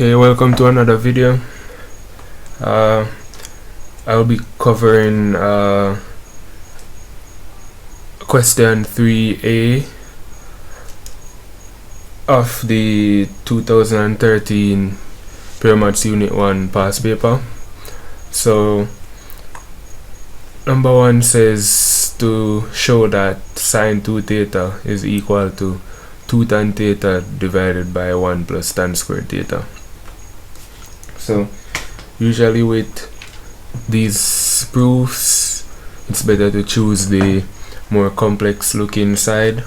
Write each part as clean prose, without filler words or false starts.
Okay, welcome to another video. I'll be covering question 3a of the 2013 Pure Maths Unit 1 past paper. So number 1 says to show that sine 2 theta is equal to 2 tan theta divided by 1 plus tan squared theta. So usually with these proofs, it's better to choose the more complex looking side,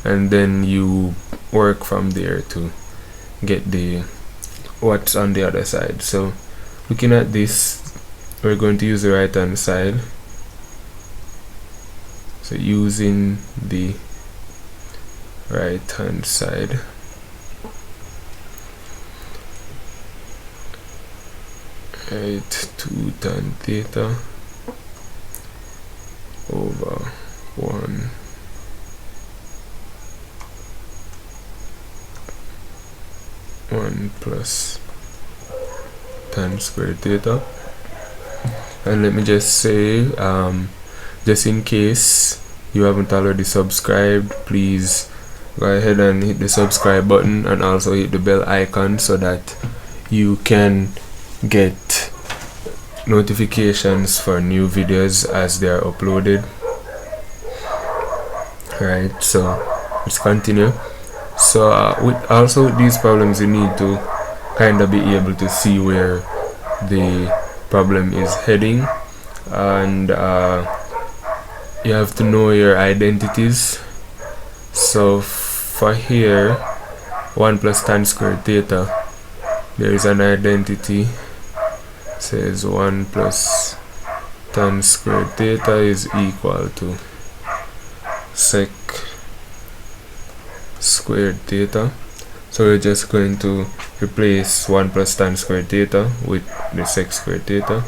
and then you work from there to get the what's on the other side. So looking at this, we're going to use the right hand side. So using the right hand side, right, 2 tan theta over 1 plus tan squared theta. And let me just say, just in case you haven't already subscribed, please go ahead and hit the subscribe button and also hit the bell icon so that you can get notifications for new videos as they are uploaded. Right, so let's continue. So with these problems, you need to kind of be able to see where the problem is heading, and you have to know your identities. So for here, 1 plus tan squared theta, there is an identity, says 1 plus tan squared theta is equal to sec squared theta. So we're just going to replace 1 plus tan squared theta with the sec squared theta.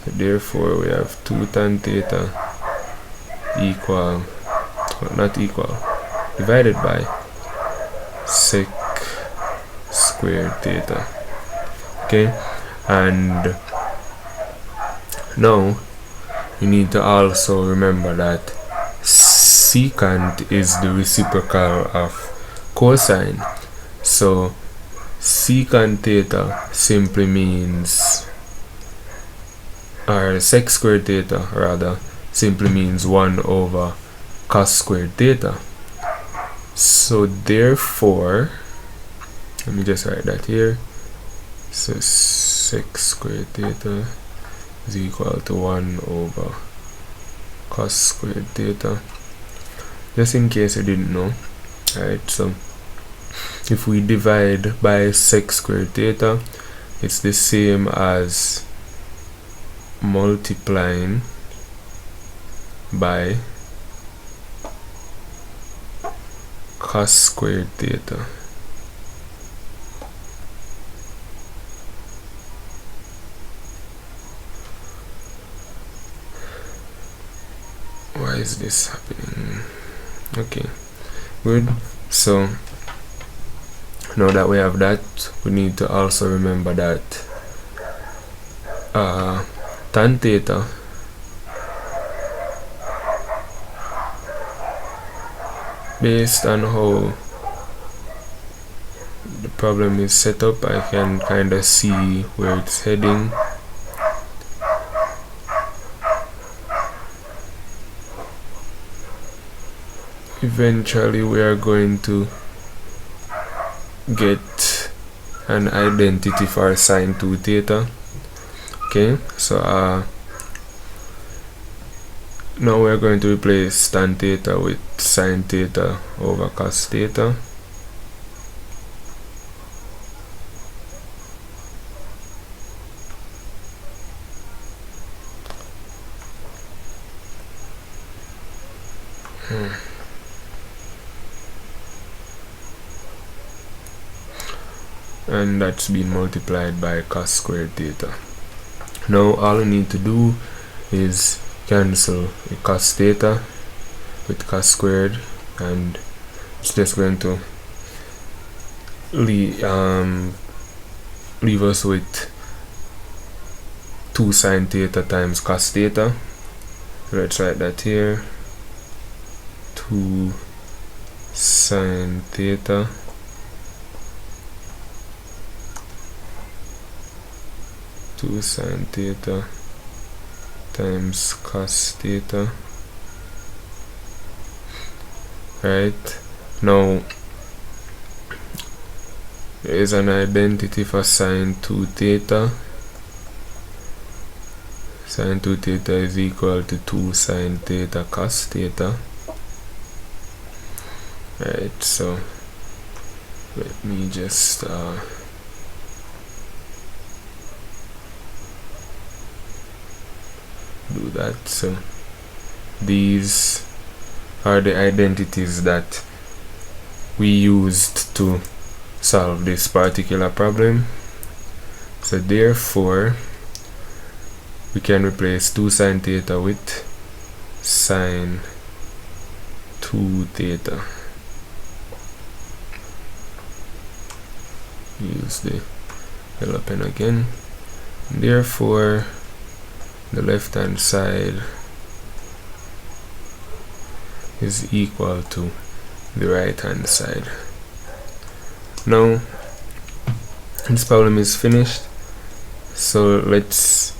So therefore we have 2 tan theta equal, well, not equal, divided by sec squared theta. Okay, and now you need to also remember that secant is the reciprocal of cosine. So secant theta simply means, or sec squared theta rather, simply means 1 over cos squared theta. So therefore, let me just write that here. So sec squared theta is equal to 1 over cos squared theta, just in case you didn't know. Alright, so if we divide by sec squared theta, it's the same as multiplying by cos squared theta. Why is this happening? Okay, good. So now that we have that, we need to also remember that tan theta based on how the problem is set up, I can kind of see where it's heading. Eventually we are going to get an identity for sine 2 theta. Okay, so now we're going to replace tan theta with sine theta over cos theta. And that's been multiplied by cos squared theta. Now all we need to do is cancel the cos theta with cos squared, and it's just going to leave us with 2 sine theta times cos theta. Let's write that here. 2 sine theta times cos theta. Right, now there is an identity for sine 2 theta. Sine 2 theta is equal to 2 sine theta cos theta. Right, so let me just do that. So these are the identities that we used to solve this particular problem. So therefore we can replace 2 sine theta with sine 2 theta. Use the yellow pen again. Therefore the left hand side is equal to the right hand side. Now this problem is finished, so let's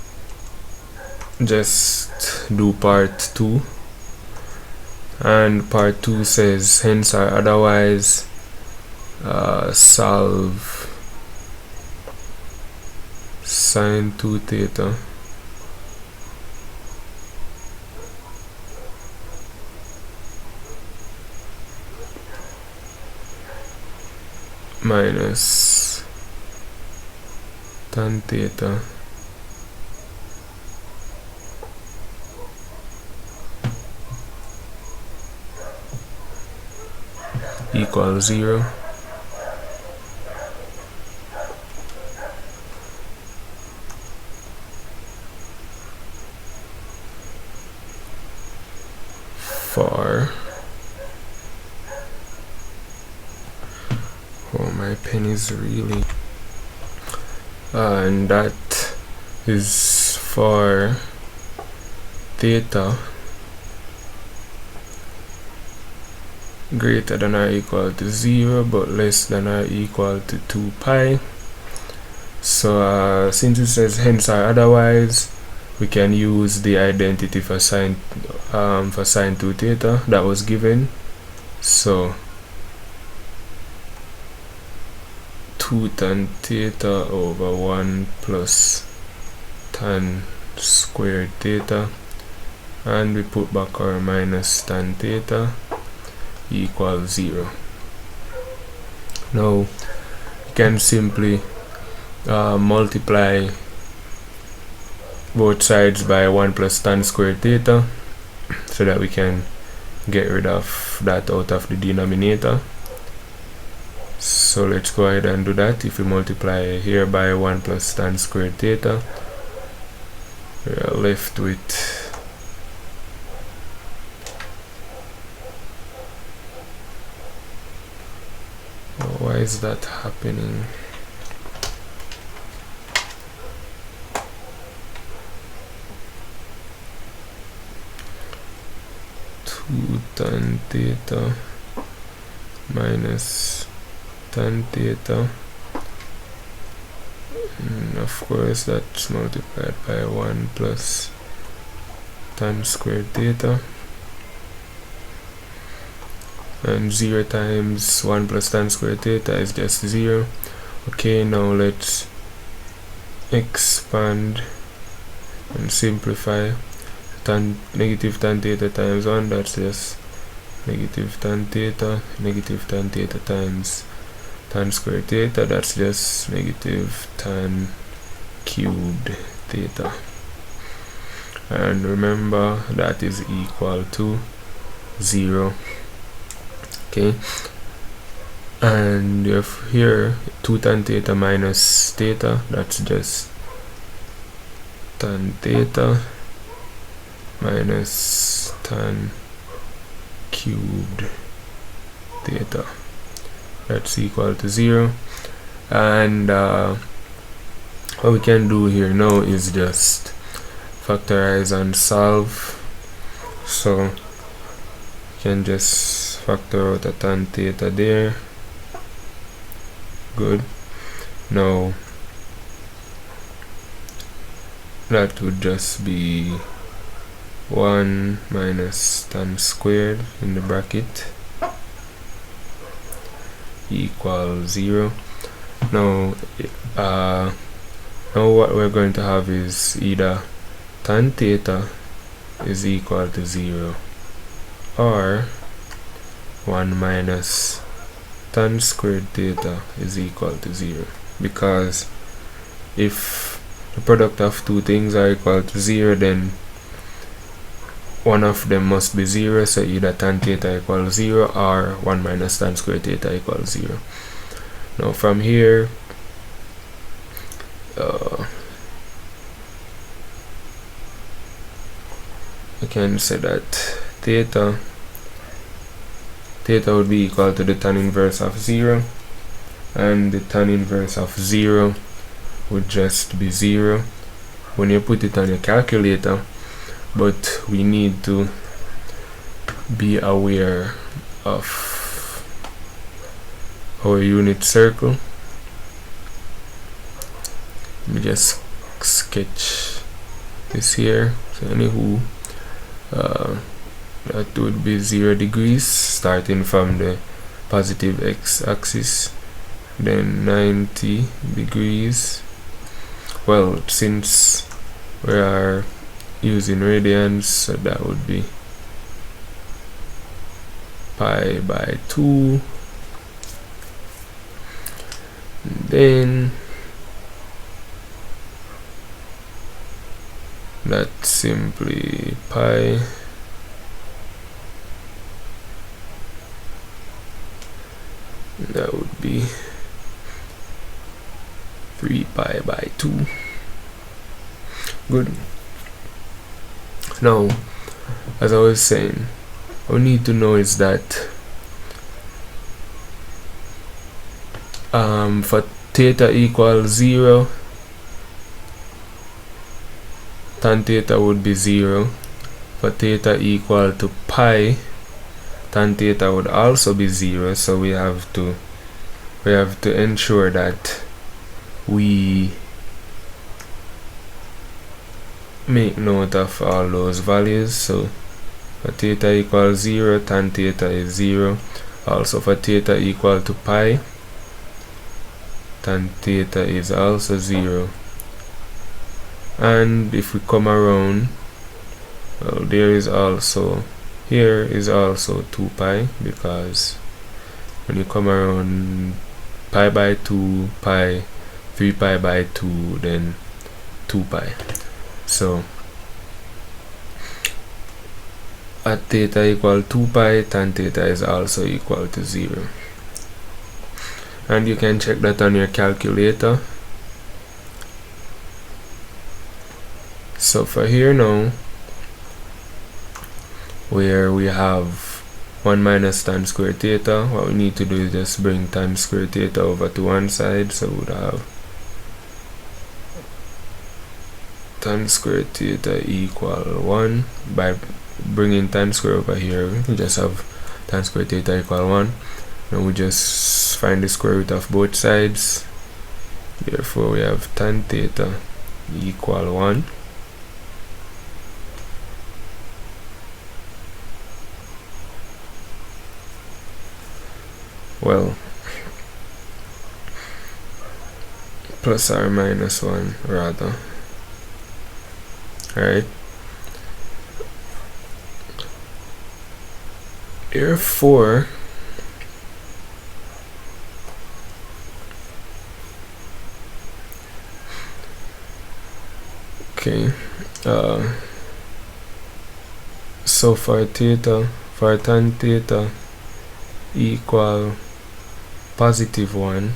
just do part 2. And part 2 says hence or otherwise solve sine 2 theta minus tan theta equals 0. For my pen is really and that is for theta greater than or equal to 0 but less than or equal to 2 pi. So since it says hence or otherwise, we can use the identity for sine 2 theta that was given. So 2 tan theta over 1 plus tan squared theta, and we put back our minus tan theta equals 0. Now you can simply multiply both sides by 1 plus tan squared theta so that we can get rid of that out of the denominator. So let's go ahead and do that. If we multiply here by 1 plus tan squared theta, we are left with why is that happening? Tan theta minus tan theta, and of course that's multiplied by 1 plus tan squared theta, and 0 times 1 plus tan squared theta is just 0. Okay, now let's expand and simplify. Negative tan theta times 1, that's just negative tan theta times tan squared theta, that's just negative tan cubed theta, and remember that is equal to 0. Okay, and if here 2 tan theta minus theta, that's just tan theta minus tan cubed theta, that's equal to 0. And what we can do here now is just factorize and solve. So you can just factor out a tan theta there. Good. Now that would just be 1 minus tan squared in the bracket equals 0. Now what we're going to have is either tan theta is equal to 0 or 1 minus tan squared theta is equal to 0, because if the product of two things are equal to 0, then one of them must be 0, so either tan theta equals 0 or 1 minus tan squared theta equals 0. Now from here I can say that theta would be equal to the tan inverse of 0, and the tan inverse of 0 would just be 0 when you put it on your calculator. But we need to be aware of our unit circle. Let me just sketch this here. So anywho, that would be 0 degrees starting from the positive x-axis, then 90 degrees. Well, since we are using radians, so that would be pi by 2, and then that's simply pi that would be 3 pi by 2. Good. Now, as I was saying, what we need to know is that for theta equals 0, tan theta would be 0. For theta equal to pi, tan theta would also be 0. So we have to ensure that we make note of all those values. So for theta equals 0, tan theta is 0. Also for theta equal to pi, tan theta is also 0. And if we come around, well, here is also 2 pi, because when you come around pi by 2, pi, 3 pi by 2, then 2 pi. So at theta equal 2 pi, tan theta is also equal to 0. And you can check that on your calculator. So for here now, where we have 1 minus tan squared theta, what we need to do is just bring tan squared theta over to one side. So we would have tan squared theta equal 1. By bringing tan squared over here, we just have tan squared theta equal 1. And we just find the square root of both sides. Therefore we have tan theta equal 1. Well, plus or minus 1 rather. Alright. Therefore, okay, so for tan theta equal positive 1,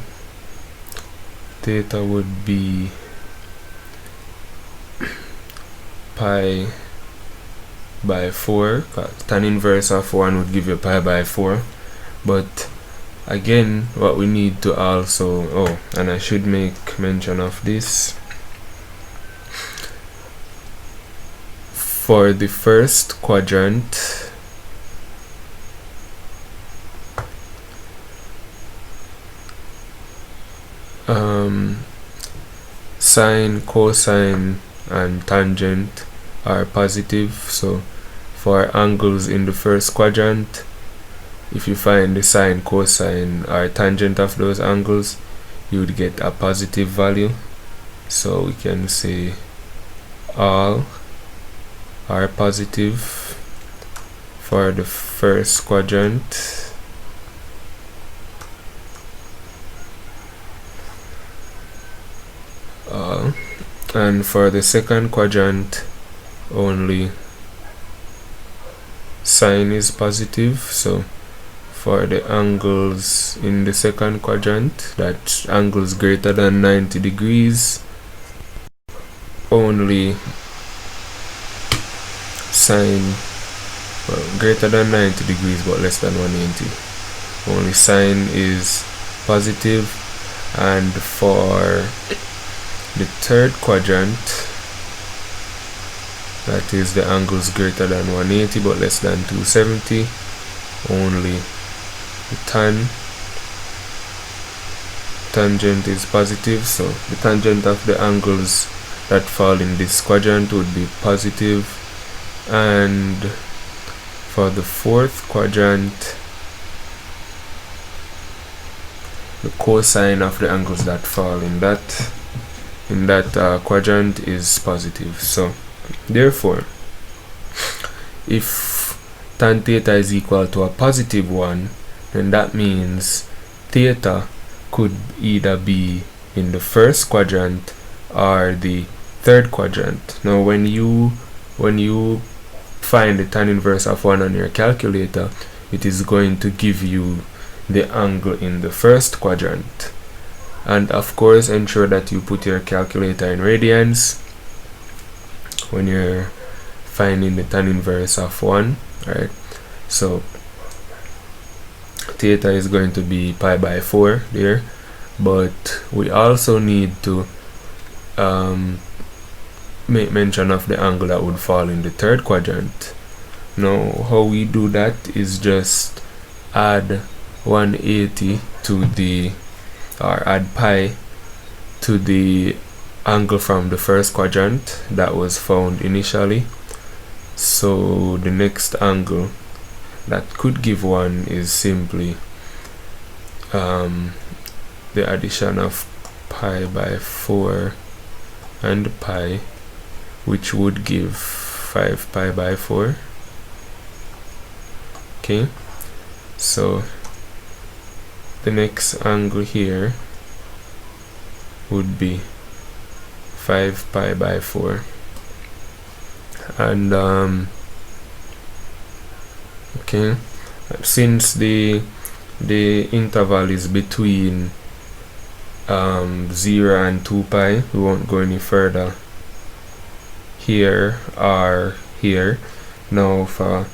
theta would be pi by 4. Tan inverse of 1 would give you pi by 4. But again, what we need to also, and I should make mention of this, for the first quadrant, sine, cosine, and tangent are positive. So for angles in the first quadrant, if you find the sine, cosine, or tangent of those angles, you would get a positive value. So we can say all are positive for the first quadrant. And for the second quadrant, only sine is positive. So for the angles in the second quadrant, that angles greater than 90 degrees, only sine, well, greater than 90 degrees but less than 180, only sine is positive. And for the third quadrant, that is the angles greater than 180 but less than 270, only the tangent is positive. So the tangent of the angles that fall in this quadrant would be positive. And for the fourth quadrant, the cosine of the angles that fall in that quadrant is positive. So therefore, if tan theta is equal to a positive 1, then that means theta could either be in the first quadrant or the third quadrant. Now when you find the tan inverse of 1 on your calculator, it is going to give you the angle in the first quadrant. And of course, ensure that you put your calculator in radians when you're finding the tan inverse of 1. Alright, so theta is going to be pi by 4 there, but we also need to make mention of the angle that would fall in the third quadrant. Now how we do that is just add 180 to the, or add pi to the angle from the first quadrant that was found initially. So the next angle that could give 1 is simply the addition of pi by 4 and pi, which would give 5 pi by 4. Okay, so the next angle here would be 5 pi by 4. And okay, since the interval is between 0 and 2 pi, we won't go any further here or here. Now for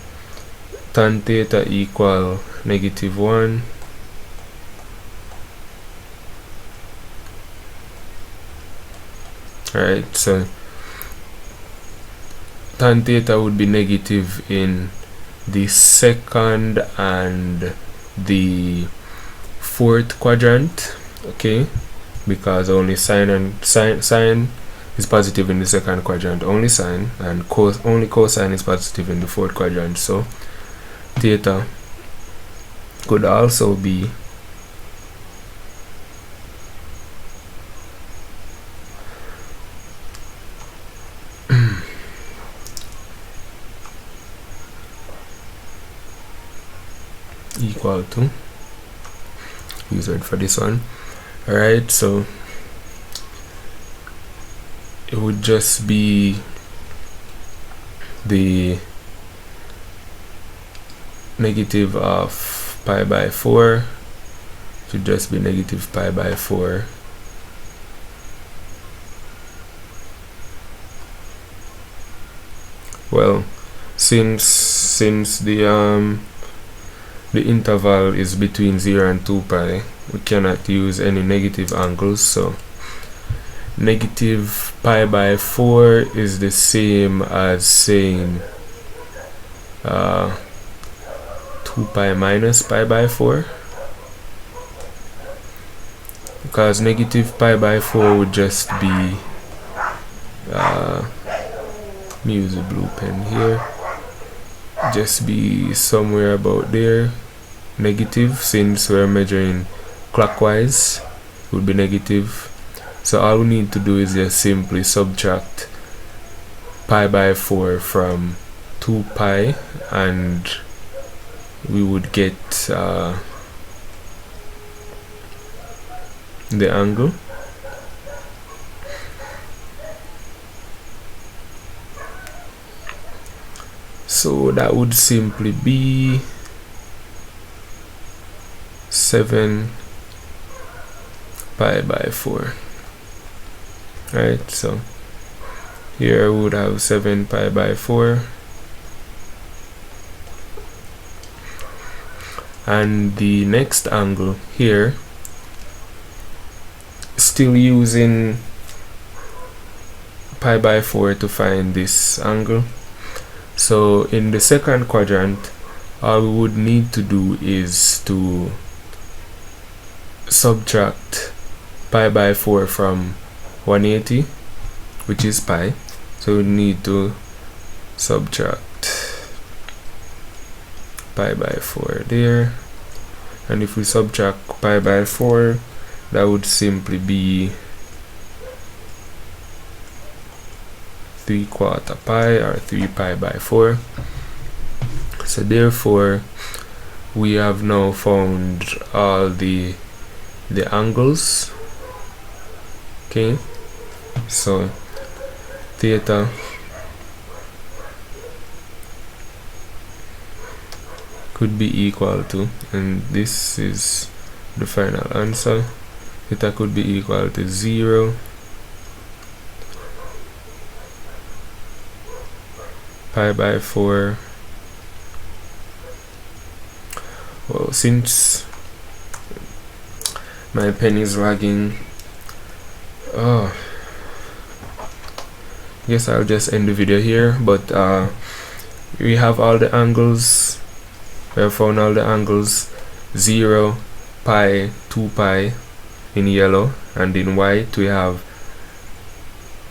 tan theta equal -1, alright, so tan theta would be negative in the second and the fourth quadrant, okay, because only sine is positive in the second quadrant, only sine, and only cosine is positive in the fourth quadrant. So theta could also be equal to, use word for this one. Alright, so it would just be the negative of pi by 4, should just be negative pi by 4. Well, since the interval is between 0 and 2 pi, we cannot use any negative angles, so negative pi by 4 is the same as saying 2 pi minus pi by 4, because negative pi by 4 would just be let me use a blue pen here, just be somewhere about there. Negative, since we're measuring clockwise, would be negative. So all we need to do is just simply subtract pi by 4 from 2 pi, and we would get the angle. So that would simply be 7 pi by 4. Right, so here we would have 7 pi by 4, and the next angle here, still using pi by 4 to find this angle. So in the second quadrant, all we would need to do is to subtract pi by 4 from 180, which is pi. So we need to subtract pi by 4 there, and if we subtract pi by 4, that would simply be 3/4 pi, or 3 pi by 4. So therefore we have now found all the angles. Okay, so theta could be equal to, and this is the final answer, theta could be equal to 0 pi by 4. Well, since my pen is lagging, guess I'll just end the video here. But we have all the angles. We have found all the angles: 0, pi, 2 pi in yellow, and in white we have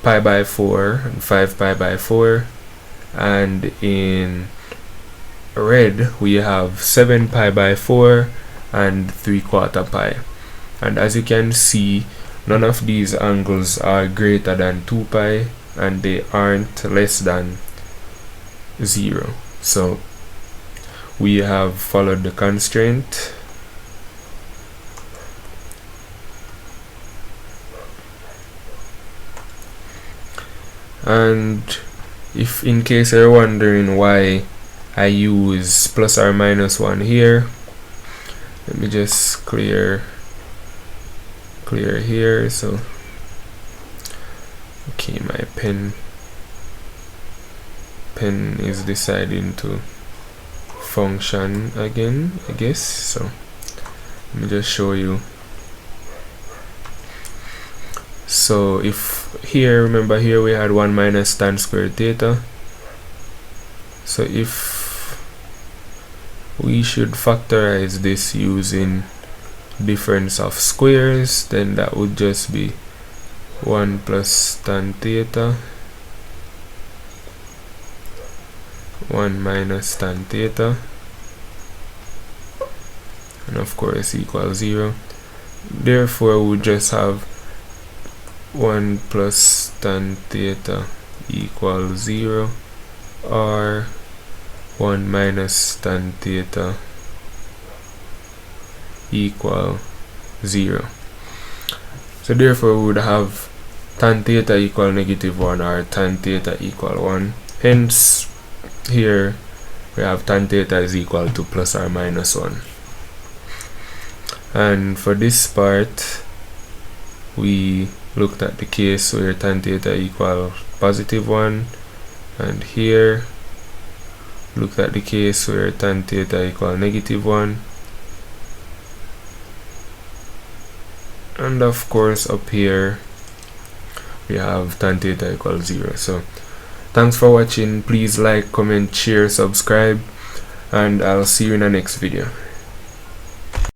pi by 4 and 5 pi by 4, and in red we have 7 pi by 4 and 3/4 pi. And as you can see, none of these angles are greater than 2 pi, and they aren't less than 0. So we have followed the constraint. And if in case you're wondering why I use plus or minus 1 here, let me just clear here. So okay, my pen is deciding to function again, I guess. So let me just show you. So if here, remember here we had 1 minus tan squared theta. So if we should factorize this using difference of squares, then that would just be 1 plus tan theta 1 minus tan theta, and of course equals 0. Therefore we just have 1 plus tan theta equals 0, or 1 minus tan theta equal 0. So therefore we would have tan theta equal -1, or tan theta equal 1. Hence here we have tan theta is equal to plus or minus 1. And for this part we looked at the case where tan theta equal +1, and here looked at the case where tan theta equal -1, and of course up here we have tan theta equals 0. So thanks for watching. Please like, comment, share, subscribe, and I'll see you in the next video.